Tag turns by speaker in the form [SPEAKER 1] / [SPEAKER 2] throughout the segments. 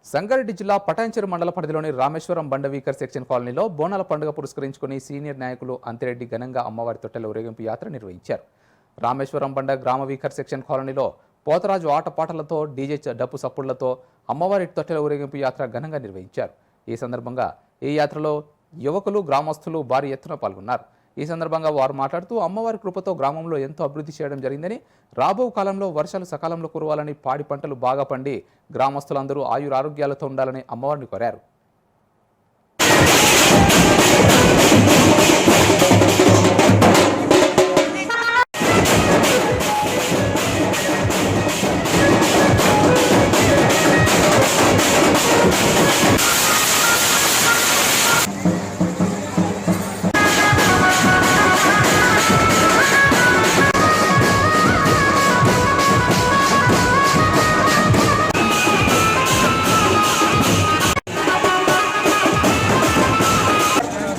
[SPEAKER 1] సంగారెడ్డి జిల్లా పటాన్చెరు మండల పరిధిలోని రామేశ్వరం బండవీకర్ సెక్షన్ కాలనీలో బోనాల పండుగ పురస్కరించుకుని సీనియర్ నాయకులు అంతిరెడ్డి ఘనంగా అమ్మవారి తొట్టెల ఊరేగింపు యాత్ర నిర్వహించారు. రామేశ్వరం బండ గ్రామవీకర్ సెక్షన్ కాలనీలో పోతరాజు ఆటపాటలతో డీజే డప్పు సప్పుళ్లతో అమ్మవారి తొట్టెల ఊరేగింపు యాత్ర ఘనంగా నిర్వహించారు. ఈ సందర్భంగా ఈ యాత్రలో యువకులు గ్రామస్తులు భారీ ఎత్తున పాల్గొన్నారు. ఈ సందర్భంగా వారు మాట్లాడుతూ అమ్మవారి కృపతో గ్రామంలో ఎంతో అభివృద్ధి చేయడం జరిగిందని, రాబో కాలంలో వర్షాలు సకాలంలో కురవాలని, పాడి పంటలు బాగా పండి గ్రామస్తులందరూ ఆయురారోగ్యాలతో ఉండాలని అమ్మవారిని కోరారు.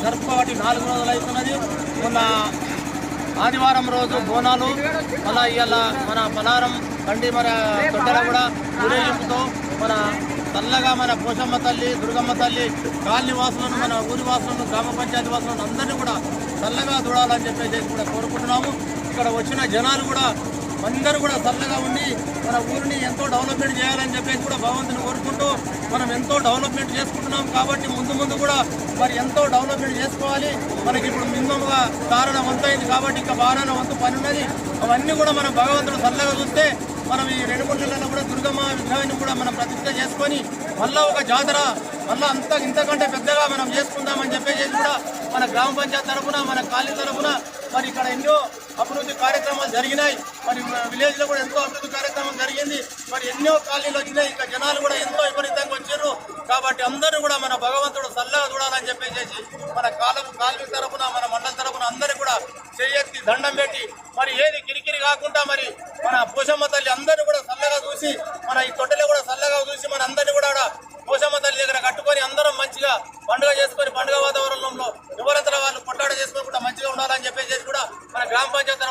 [SPEAKER 2] జరుపుకోబట్టి 4 రోజులు అవుతున్నది. మొన్న ఆదివారం రోజు బోనాలు, మళ్ళీ ఇవాళ మన పలారం బండి మన తొట్టెల కూడా ఊరేగింపుతో మన చల్లగా మన పోషమ్మ తల్లి, దుర్గమ్మ తల్లి కాలనీ వాసులను, మన ఊరి వాసులను, గ్రామ పంచాయతీ వాసులను అందరినీ కూడా చల్లగా చూడాలని చెప్పేసి కూడా కోరుకుంటున్నాము. ఇక్కడ వచ్చిన జనాలు కూడా అందరూ కూడా చల్లగా ఉండి మన ఊరిని ఎంతో డెవలప్మెంట్ చేయాలని చెప్పేసి కూడా భగవంతుని కోరుకుంటూ మనం ఎంతో డెవలప్మెంట్ చేసుకుంటున్నాం. కాబట్టి ముందు కూడా మరి ఎంతో డెవలప్మెంట్ చేసుకోవాలి. మనకి ఇప్పుడు మినిమంగా కారణ వంతు అయింది కాబట్టి ఇంకా బారాన వంతు పని ఉన్నది. అవన్నీ కూడా మనం భగవంతుడు చల్లగా చూస్తే మనం ఈ 2-3 నెలల్లో కూడా దుర్గమ్మ విగ్రహాన్ని కూడా మనం ప్రతిష్ఠ చేసుకొని మళ్ళీ ఒక జాతర మళ్ళీ ఇంతకంటే పెద్దగా మనం చేసుకుందామని చెప్పేసి కూడా మన గ్రామ పంచాయతీ తరఫున, మన కాలనీ తరఫున మరి ఇక్కడ ఎన్నో అభివృద్ధి కార్యక్రమాలు జరిగినాయి. మరి విలేజ్లో కూడా ఎంతో అభివృద్ధి కార్యక్రమం జరిగింది. మరి ఎన్నో కాలనీలు వచ్చినాయి. ఇంకా జనాలు కూడా ఎంతో విపరీతంగా వచ్చారు. కాబట్టి అందరూ కూడా మన భగవంతుడు చల్లగా చూడాలని చెప్పేసి మన కాలనీ తరఫున, మన మండలం తరఫున అందరూ కూడా చేయెత్తి దండం పెట్టి మరి ఏది కిరికిరి కాకుండా మరి మన పోషమ్మ తల్లి అందరూ కూడా చల్లగా చూసి, మన ఈ తొట్టెలు కూడా చల్లగా చూసి మన అందరినీ కూడా పోషమ్మ తల్లి దగ్గర కట్టుకొని అందరం మంచిగా పండుగ చేసుకొని, పండుగ వాతావరణంలో ఎవరంతా వాళ్ళు కొట్లాట చేసుకొని కూడా మంచిగా ఉండాలని చెప్పేసి కూడా మన గ్రామ పంచాయతీ